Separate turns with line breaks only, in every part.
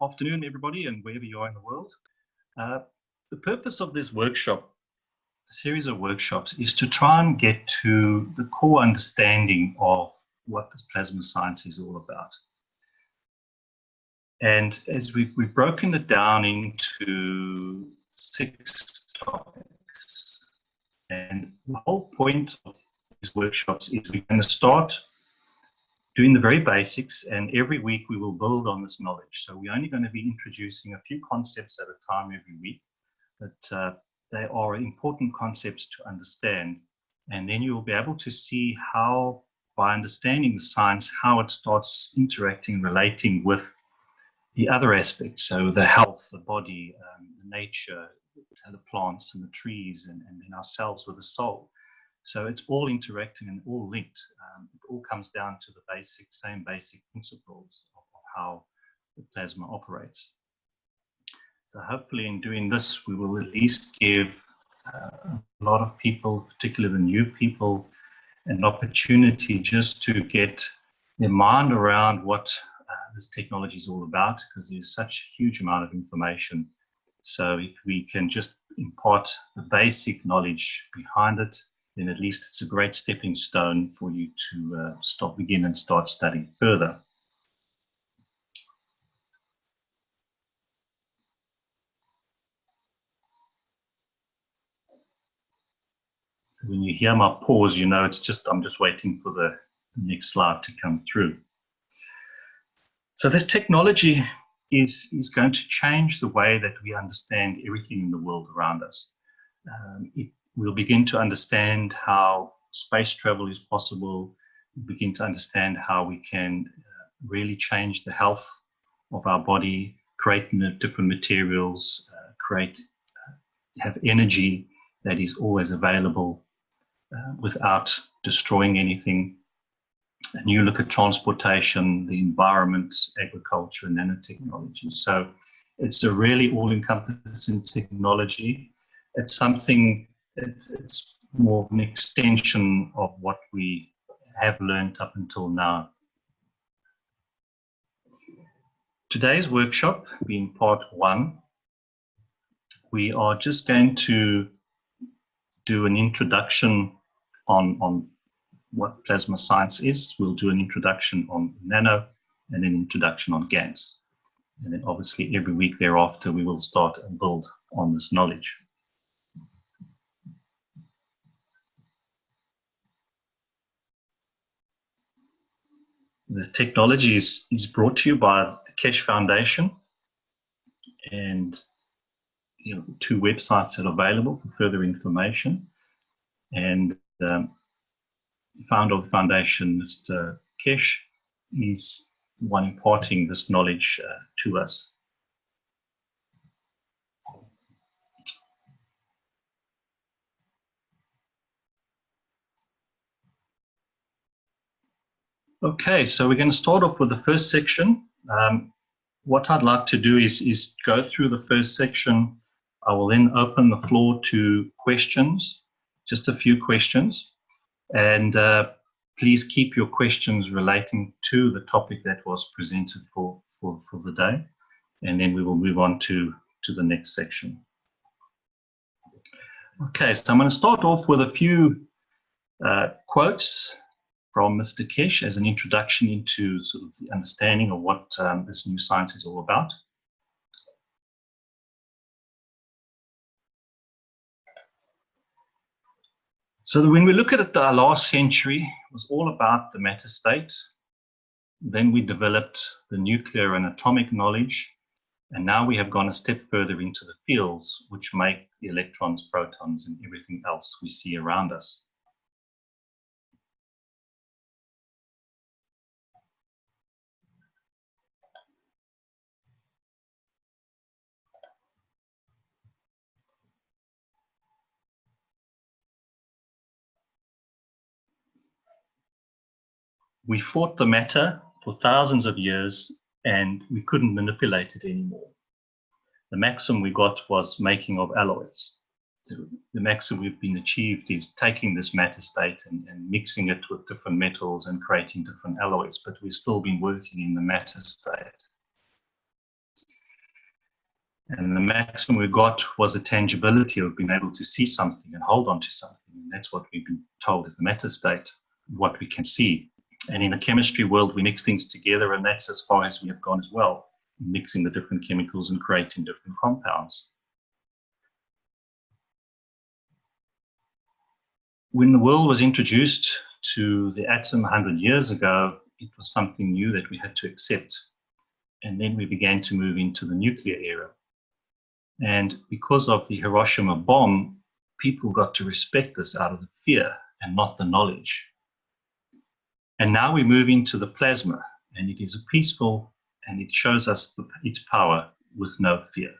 afternoon, everybody, and wherever you are in the world. The purpose of this workshop, a series of workshops, is to try and get to the core understanding of what this plasma science is all about. And as we've broken it down into 6 topics, and the whole point of these workshops is we're going to start doing the very basics, and every week we will build on this knowledge. So we're only going to be introducing a few concepts at a time every week, but they are important concepts to understand. And then you will be able to see how, by understanding the science, how it starts interacting, relating with the other aspects. So the health, the body, the nature, the plants and the trees, and then ourselves with the soul. So it's all interacting and all linked. It all comes down to the same basic principles of how the plasma operates. So hopefully in doing this, we will at least give a lot of people, particularly the new people, an opportunity just to get their mind around what this technology is all about, because there's such a huge amount of information. So if we can just impart the basic knowledge behind it, then at least it's a great stepping stone for you to begin and start studying further. So when you hear my pause, you know I'm just waiting for the next slide to come through. So this technology is going to change the way that we understand everything in the world around us. We'll begin to understand how space travel is possible. We'll begin to understand how we can really change the health of our body, create different materials, have energy that is always available without destroying anything. And you look at transportation, the environment, agriculture, and nanotechnology. So it's a really all-encompassing technology. It's something, it's more of an extension of what we have learned up until now. Today's workshop, being part 1, we are just going to do an introduction on what plasma science is. We'll do an introduction on nano and an introduction on GANs. And then obviously every week thereafter we will start and build on this knowledge. This technology is brought to you by the Keshe Foundation, and 2 websites that are available for further information. And the founder of the foundation, Mr. Keshe, is one imparting this knowledge to us. Okay, so we're going to start off with the first section. What I'd like to do is go through the first section. I will then open the floor to questions, just a few questions. And please keep your questions relating to the topic that was presented for the day. And then we will move on to the next section. Okay, so I'm going to start off with a few quotes from Mr. Keshe as an introduction into sort of the understanding of what this new science is all about. So when we look at it, the last century, it was all about the matter state. Then we developed the nuclear and atomic knowledge. And now we have gone a step further into the fields which make the electrons, protons, and everything else we see around us. We fought the matter for thousands of years and we couldn't manipulate it anymore. The maximum we got was making of alloys. So the maximum we've been achieved is taking this matter state and mixing it with different metals and creating different alloys, but we've still been working in the matter state. And the maximum we got was a tangibility of being able to see something and hold on to something. And that's what we've been told is the meta state, what we can see. And in the chemistry world, we mix things together, and that's as far as we have gone as well, mixing the different chemicals and creating different compounds. When the world was introduced to the atom 100 years ago, it was something new that we had to accept. And then we began to move into the nuclear era. And because of the Hiroshima bomb, people got to respect this out of the fear and not the knowledge. And now we move into the plasma, and it is a peaceful, and it shows us its power with no fear.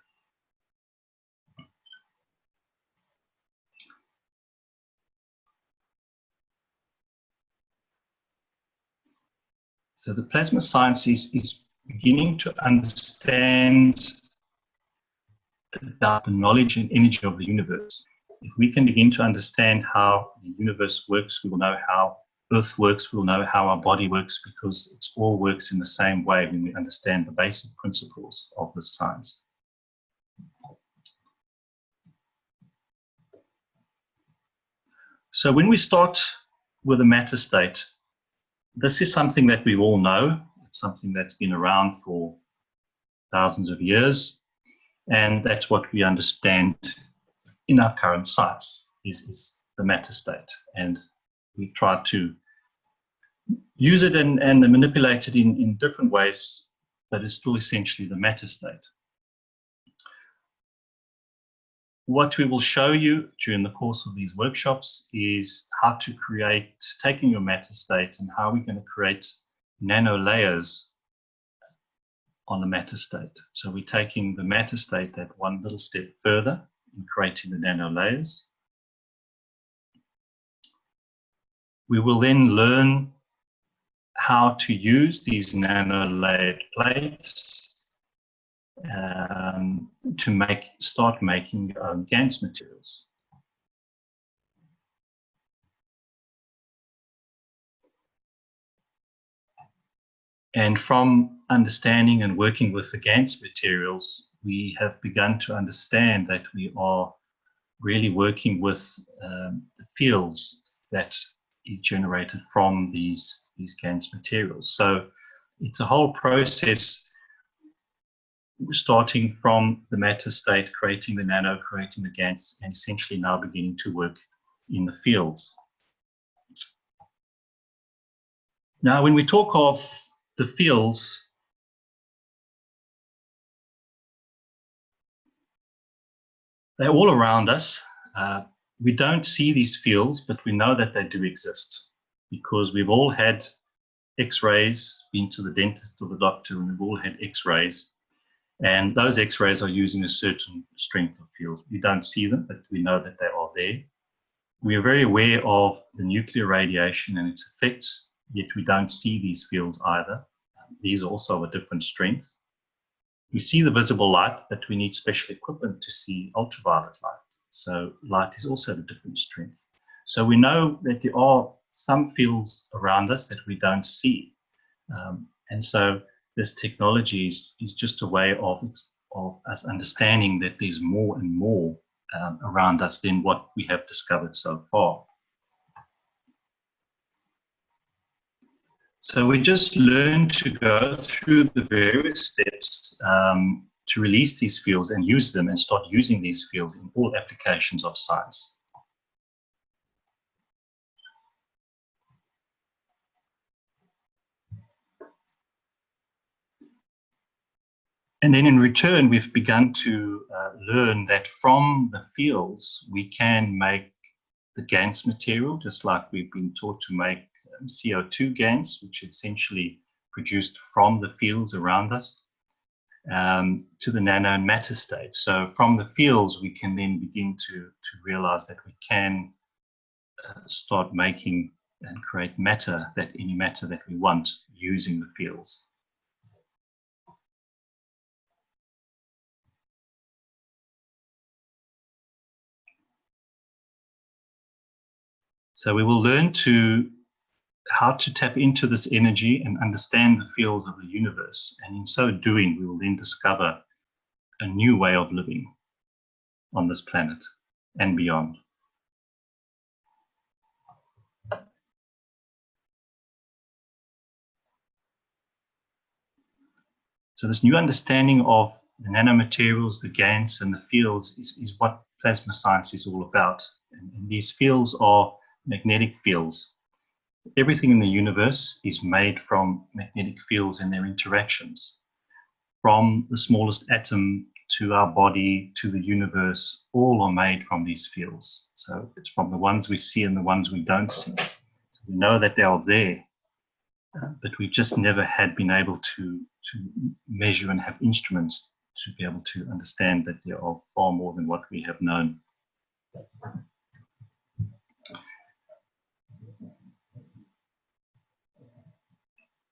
So the plasma science is beginning to understand about the knowledge and energy of the universe. If we can begin to understand how the universe works, we will know how Earth works, we'll know how our body works, because it all works in the same way when we understand the basic principles of this science. So when we start with a matter state, this is something that we all know. It's something that's been around for thousands of years, and that's what we understand in our current science is the matter state. And we try to use it and manipulate it in different ways, but it's still essentially the matter state. What we will show you during the course of these workshops is how to create, taking your matter state, and how we're going to create nano layers on the matter state. So we're taking the matter state that one little step further in creating the nano layers. We will then learn how to use these nano layered plates to start making your own GANs materials. And from understanding and working with the GANs materials, we have begun to understand that we are really working with the fields that is generated from these GANs materials. So it's a whole process, starting from the matter state, creating the nano, creating the GANs, and essentially now beginning to work in the fields. Now, when we talk of the fields, they're all around us. We don't see these fields, but we know that they do exist because we've all had X-rays, been to the dentist or the doctor, and we've all had X-rays. And those X-rays are using a certain strength of field. We don't see them, but we know that they are there. We are very aware of the nuclear radiation and its effects, yet we don't see these fields either. These are also a different strength. We see the visible light, but we need special equipment to see ultraviolet light. So light is also a different strength. So we know that there are some fields around us that we don't see. And so this technology is just a way of us understanding that there's more and more around us than what we have discovered so far. So we just learn to go through the various steps to release these fields and use them and start using these fields in all applications of science. And then in return, we've begun to learn that from the fields, we can make the GANs material, just like we've been taught to make CO2 GANs, which is essentially produced from the fields around us, to the nano and matter state. So from the fields, we can then begin to realize that we can start making and create matter, any matter that we want using the fields. So we will learn how to tap into this energy and understand the fields of the universe. And in so doing, we will then discover a new way of living on this planet and beyond. So this new understanding of the nanomaterials, the GANs, and the fields is what plasma science is all about. And these fields are magnetic fields. Everything in the universe is made from magnetic fields and their interactions. From the smallest atom to our body to the universe, all are made from these fields. So it's from the ones we see and the ones we don't see. So we know that they are there, but we just never had been able to measure and have instruments to be able to understand that there are far more than what we have known.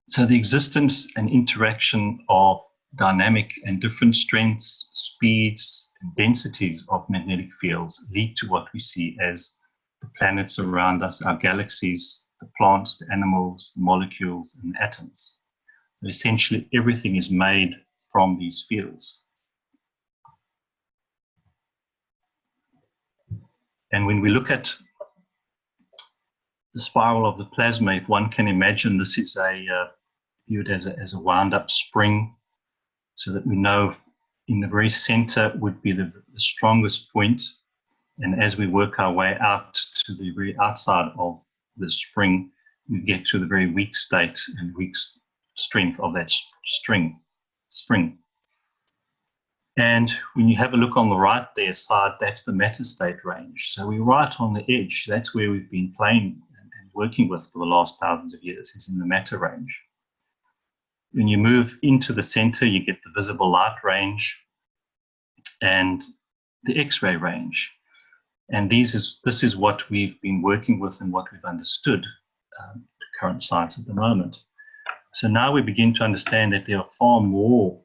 So the existence and interaction of dynamic and different strengths, speeds, and densities of magnetic fields lead to what we see as the planets around us, our galaxies, the plants, the animals, the molecules, and the atoms. So essentially, everything is made from these fields. And when we look at the spiral of the plasma, if one can imagine, this is viewed as a wound-up spring, so that we know in the very center would be the strongest point, and as we work our way out to the very outside of the spring, we get to the very weak state and weak strength of that spring. And when you have a look on the right there side, that's the matter state range. So we're right on the edge. That's where we've been playing and working with for the last thousands of years, is in the matter range. When you move into the center, you get the visible light range and the X-ray range. And this is what we've been working with and what we've understood to current science at the moment. So now we begin to understand that there are far more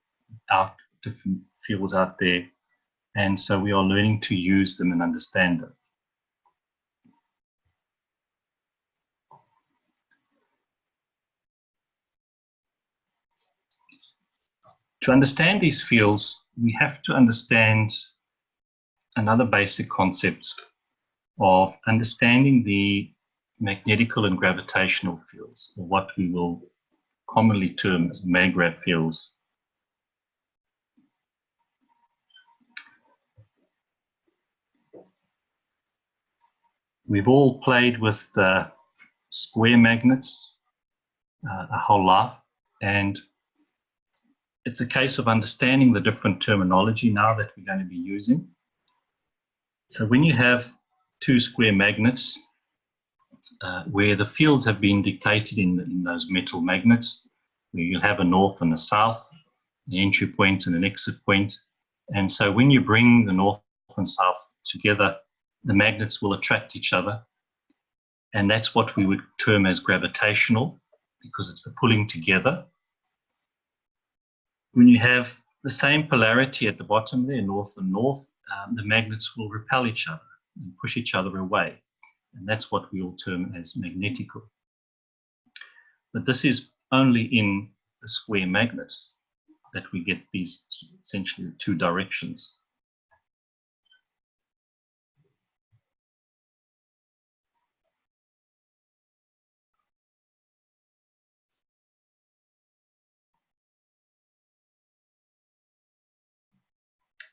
different fields out there, and so we are learning to use them and understand them. To understand these fields, we have to understand another basic concept of understanding the magnetical and gravitational fields, or what we will commonly term as MAGRAV fields. We've all played with the square magnets our whole life, and it's a case of understanding the different terminology now that we're going to be using. So when you have two square magnets, where the fields have been dictated in those metal magnets, where you have a north and a south, the entry point and an exit point. And so when you bring the north and south together, the magnets will attract each other. And that's what we would term as gravitational, because it's the pulling together. When you have the same polarity at the bottom there, north and north, the magnets will repel each other and push each other away. And that's what we all term as magnetical. But this is only in the square magnets that we get these essentially two directions.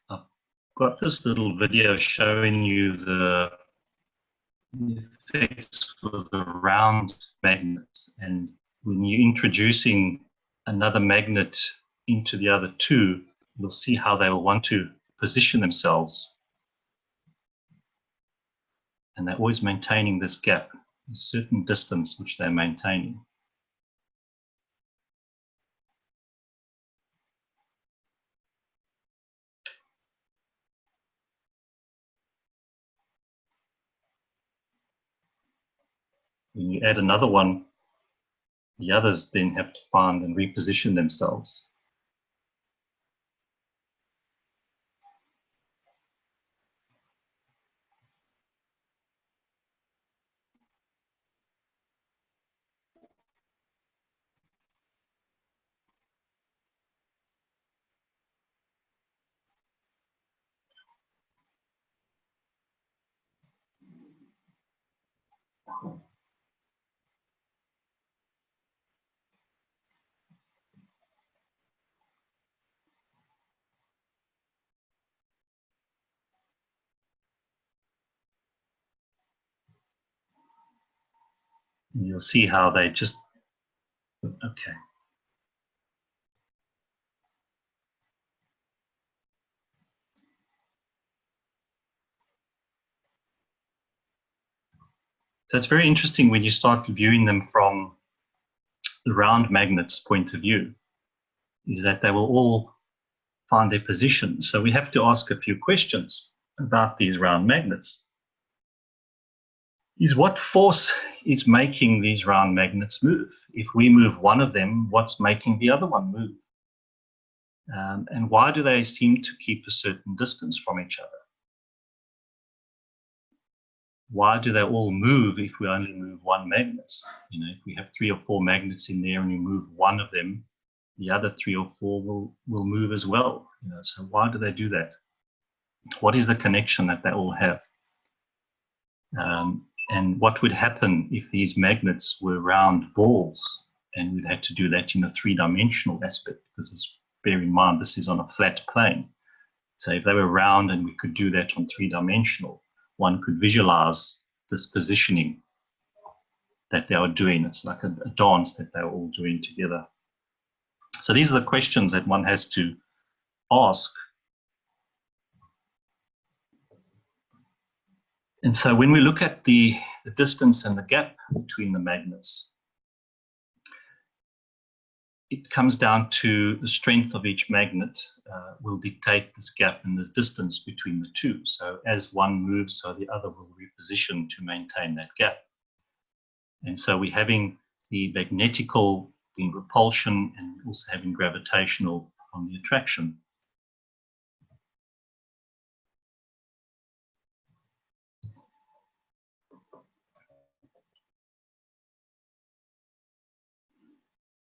I've got this little video showing you the effects with the round magnets, and when you're introducing another magnet into the other two, you'll see how they will want to position themselves, and they're always maintaining this gap, a certain distance which they're maintaining. When you add another one, the others then have to find and reposition themselves. You'll see how they just, okay. So it's very interesting when you start viewing them from the round magnets point of view, is that they will all find their position. So we have to ask a few questions about these round magnets. Is what force is making these round magnets move? If we move one of them, what's making the other one move? And why do they seem to keep a certain distance from each other? Why do they all move if we only move one magnet? You know, if we have 3 or 4 magnets in there and we move one of them, the other 3 or 4 will move as well. You know, so why do they do that? What is the connection that they all have? And what would happen if these magnets were round balls, and we'd had to do that in a 3-dimensional aspect, because bear in mind this is on a flat plane. So if they were round and we could do that on 3-dimensional, one could visualize this positioning that they are doing. It's like a dance that they're all doing together. So these are the questions that one has to ask. And so when we look at the distance and the gap between the magnets, it comes down to the strength of each magnet will dictate this gap and this distance between the two. So as one moves, so the other will reposition to maintain that gap. And so we're having the magnetical in repulsion and also having gravitational on the attraction.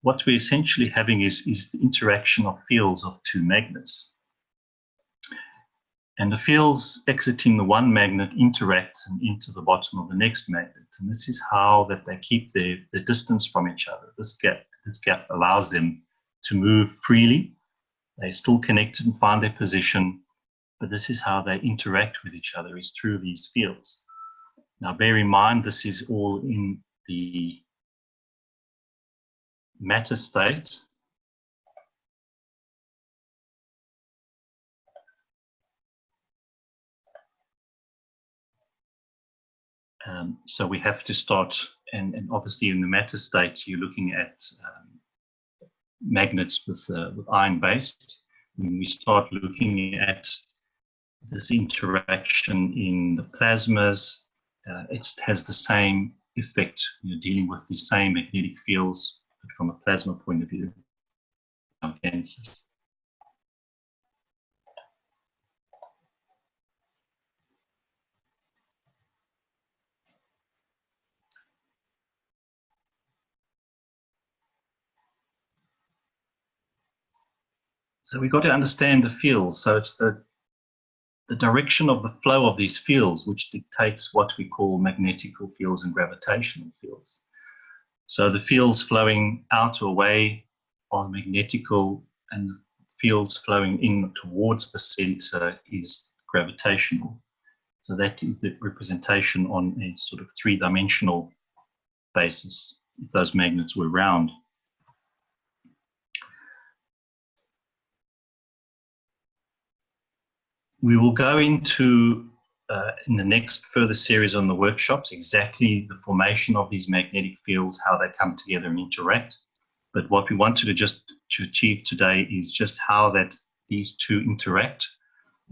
What we're essentially having is the interaction of fields of 2 magnets. And the fields exiting the one magnet interact and into the bottom of the next magnet. And this is how that they keep the distance from each other. This gap allows them to move freely. They're still connected and find their position, but this is how they interact with each other, is through these fields. Now bear in mind, this is all in the matter state. So we have to start, and obviously in the matter state, you're looking at magnets with iron based. When we start looking at this interaction in the plasmas, it has the same effect. You're dealing with the same magnetic fields, but from a plasma point of view. Galaxies. So we've got to understand the fields. So it's the direction of the flow of these fields which dictates what we call magnetical fields and gravitational fields. So the fields flowing out or away are magnetical, and the fields flowing in towards the center is gravitational. So that is the representation on a sort of 3-dimensional basis if those magnets were round. We will go into, in the next further series on the workshops, exactly the formation of these magnetic fields, how they come together and interact. But what we wanted to achieve today is just how that these two interact,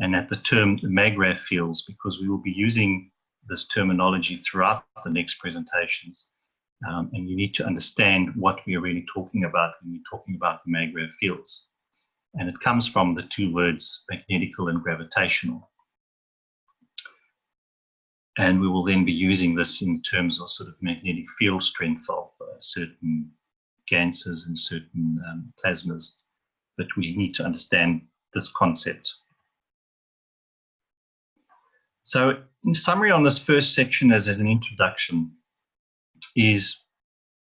and at the term the MAGRAV fields, because we will be using this terminology throughout the next presentations. And you need to understand what we are really talking about when we're talking about the MAGRAV fields. And it comes from the 2 words, magnetical and gravitational. And we will then be using this in terms of sort of magnetic field strength of certain gases and certain plasmas. But we need to understand this concept. So in summary on this first section, as an introduction, is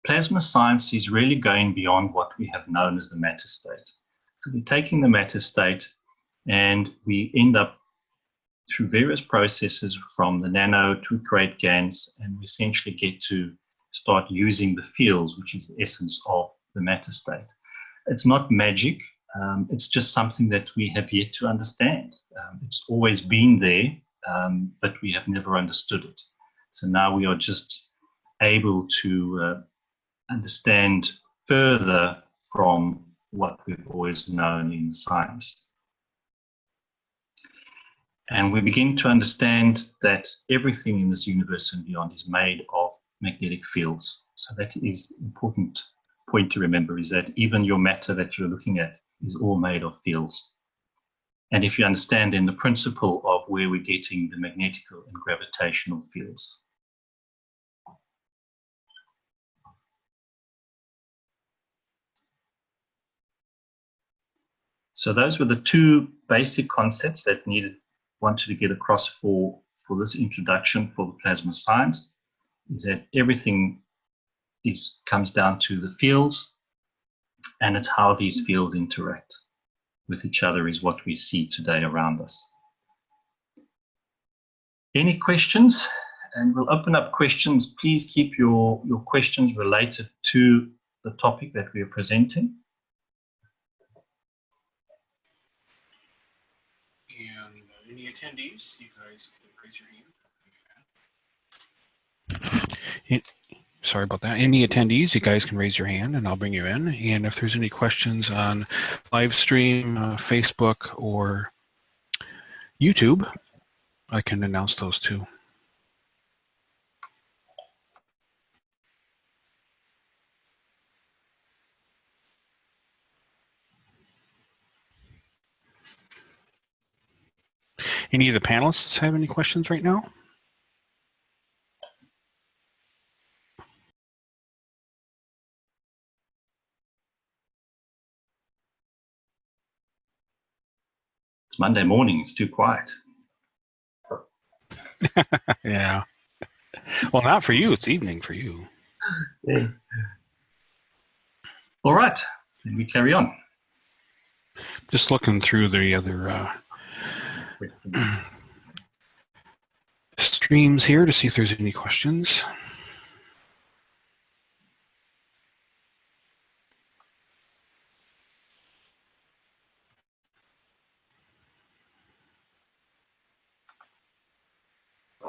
plasma science is really going beyond what we have known as the matter state. So we're taking the matter state and we end up through various processes from the nano to great GANs, and we essentially get to start using the fields, which is the essence of the matter state. It's not magic. It's just something that we have yet to understand. It's always been there, but we have never understood it. So now we are just able to understand further from what we've always known in science. And we begin to understand that everything in this universe and beyond is made of magnetic fields. So that is an important point to remember, is that even your matter that you're looking at is all made of fields. And if you understand then the principle of where we're getting the magnetical and gravitational fields. So those were the two basic concepts that wanted to get across for this introduction for the plasma science, is that everything comes down to the fields, and it's how these fields interact with each other is what we see today around us. Any questions? And we'll open up questions. Please keep your questions related to the topic that we are presenting.
And any attendees, you guys can raise your hand. Sorry about that. Any attendees, you guys can raise your hand and I'll bring you in. And if there's any questions on live stream, Facebook, or YouTube, I can announce those too. Any of the panelists have any questions right now?
It's Monday morning, it's too quiet.
Yeah. Well, not for you, it's evening for you.
Yeah. All right, then we carry on.
Just looking through the other streams here to see if there's any questions.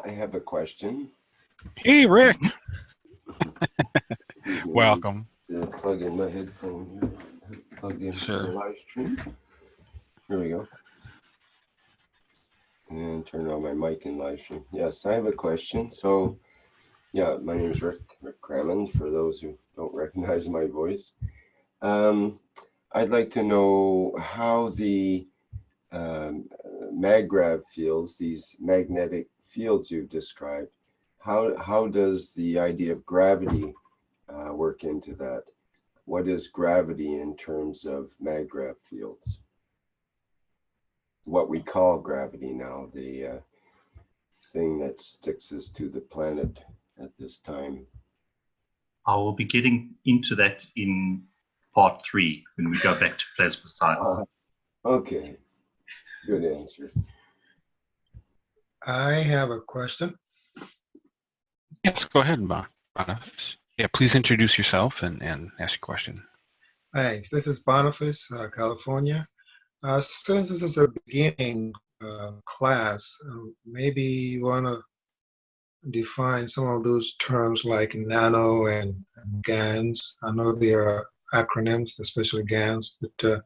I have a question.
Hey, Rick. Welcome.
Plug in my headphone here. Plug in
Sure.
the live stream. Here we go. And turn on my mic in live stream. Yes, I have a question. So, yeah, my name is Rick Crammond, for those who don't recognize my voice. I'd like to know how the MAGRAV fields, these magnetic fields you've described, how does the idea of gravity work into that? What is gravity in terms of MAGRAV fields? What we call gravity now, the thing that sticks us to the planet at this time.
I will be getting into that in part 3 when we go back to plasma science.
Okay, good answer.
I have a question.
Yes, go ahead, Boniface. Yeah, please introduce yourself and ask your question.
Thanks. This is Boniface, California. Since this is a beginning class, maybe you want to define some of those terms like nano and GANs. I know there are acronyms, especially GANs, but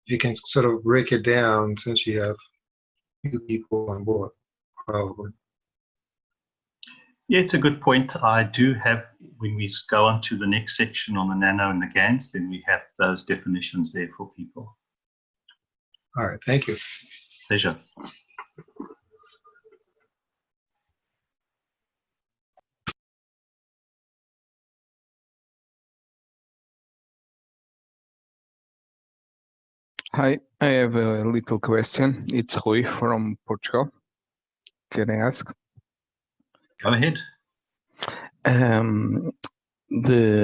you can sort of break it down since you have few people on board, probably.
Yeah, it's a good point. I do have, when we go on to the next section on the nano and the GANs, then we have those definitions there for people.
All right, thank you.
Pleasure.
Hi, I have a little question. It's Rui from Portugal. Can I ask?
Go ahead.
The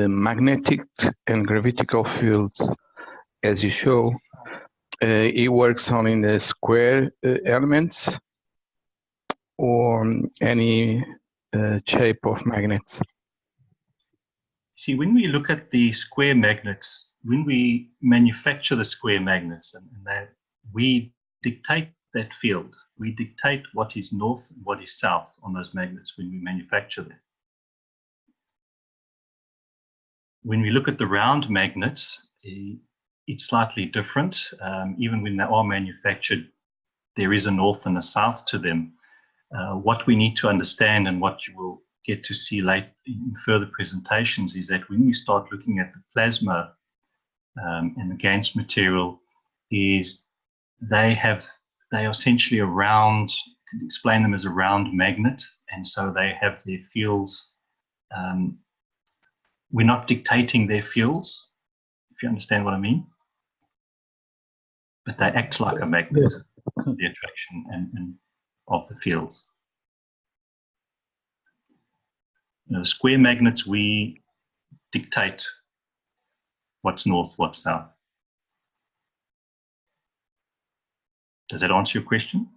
magnetic and gravitational fields, as you show, it works on in the square elements or any shape of magnets.
See, when we look at the square magnets, when we manufacture the square magnets, and that we dictate that field, we dictate what is north and what is south on those magnets when we manufacture them. When we look at the round magnets, it's slightly different. Even when they are manufactured, there is a north and a south to them. What we need to understand, and what you will get to see later in further presentations, is that when we start looking at the plasma and the GANS material, is they are essentially a round, you can explain them as a round magnet, and so they have their fields. We're not dictating their fields, if you understand what I mean, but they act like a magnet,
Yes.
the attraction and of the fields. You know, square magnets, we dictate what's north, what's south. Does that answer your question?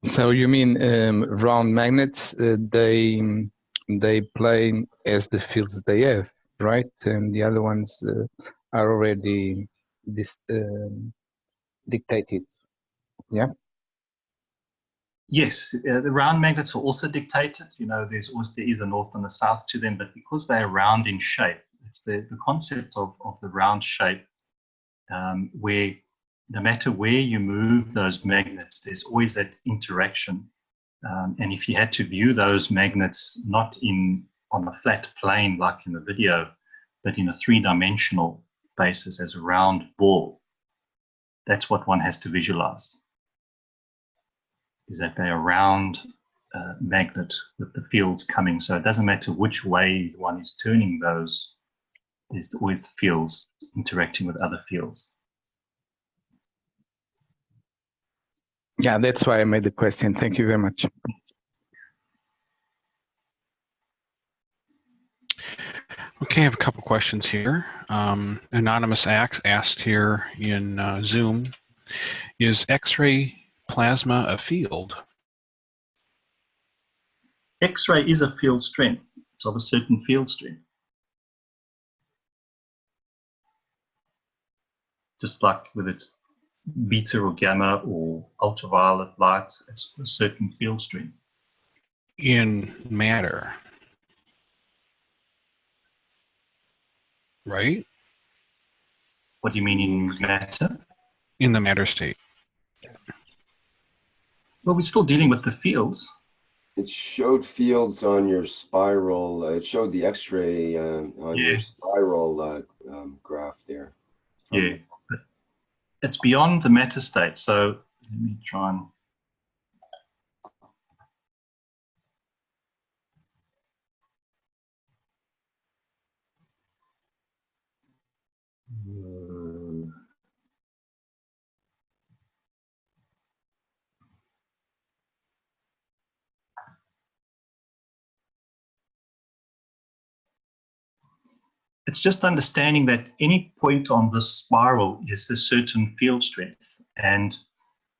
So you mean round magnets? They play as the fields they have, right? And the other ones are already dictated. Yeah.
Yes, the round magnets are also dictated. You know, there is a north and a south to them, but because they are round in shape, it's the concept of the round shape, where no matter where you move those magnets, there's always that interaction. And if you had to view those magnets not on a flat plane like in the video, but in a three-dimensional basis as a round ball, that's what one has to visualize, is that they are round magnet with the fields coming. So it doesn't matter which way one is turning those, there's always fields interacting with other fields.
Yeah, that's why I made the question. Thank you very much.
Okay, I have a couple questions here. Anonymous asked here in Zoom, is X-ray plasma a field?
X-ray is a field strength. It's of a certain field strength. Just like with its beta or gamma or ultraviolet light, it's a certain field strength.
In matter, right?
What do you mean in matter?
In the matter state.
Well, we're still dealing with the fields.
It showed fields on your spiral. It showed the X-ray on your spiral graph there.
Yeah, but it's beyond the matter state. So let me try and. It's just understanding that any point on this spiral is a certain field strength, and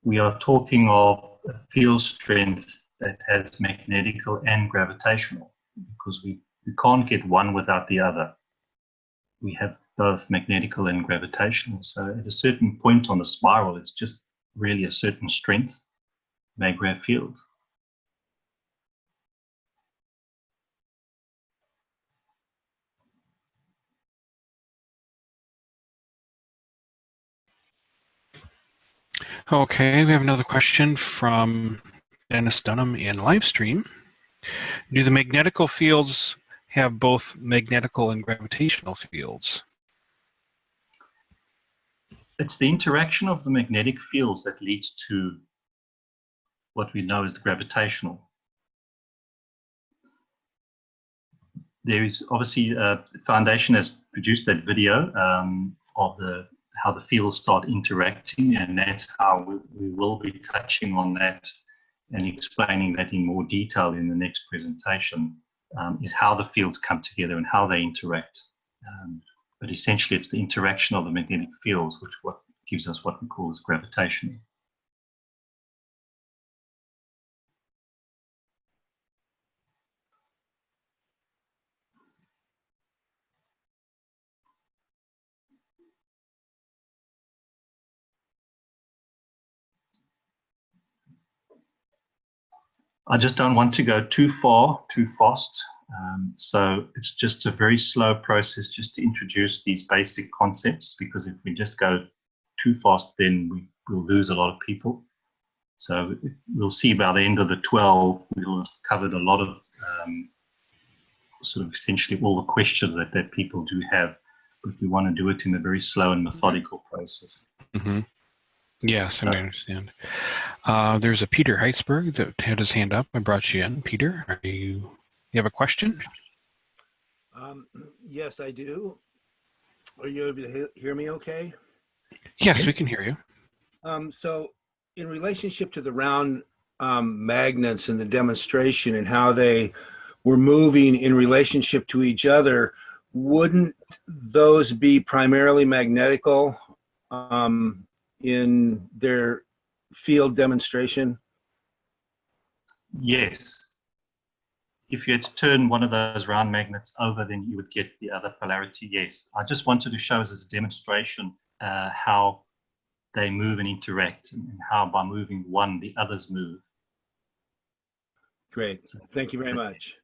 we are talking of a field strength that has magnetical and gravitational, because we can't get one without the other. We have both magnetical and gravitational. So at a certain point on the spiral, it's just really a certain strength, MAGRAV field.
Okay, we have another question from Dennis Dunham in Livestream. Do the magnetical fields have both magnetical and gravitational fields?
It's the interaction of the magnetic fields that leads to what we know as the gravitational. There is obviously Foundation has produced that video of how the fields start interacting, and that's how we will be touching on that and explaining that in more detail in the next presentation, is how the fields come together and how they interact. But essentially it's the interaction of the magnetic fields which gives us what we call as gravitational. I just don't want to go too far, too fast. So it's just a very slow process just to introduce these basic concepts, because if we just go too fast, then we'll lose a lot of people. So we'll see by the end of the 12, we'll have covered a lot of sort of essentially all the questions that people do have, but we want to do it in a very slow and methodical process.
Mm-hmm. Yes, I understand. There's a Peter Heitzberg that had his hand up. I brought you in. Peter, you have a question?
Yes, I do. Are you able to hear me okay?
Yes, we can hear you.
So in relationship to the round magnets and the demonstration and how they were moving in relationship to each other, wouldn't those be primarily magnetical in their field demonstration?
Yes. If you had to turn one of those round magnets over, then you would get the other polarity, yes. I just wanted to show us as a demonstration how they move and interact, and how by moving one, the others move.
Great. Thank you very much.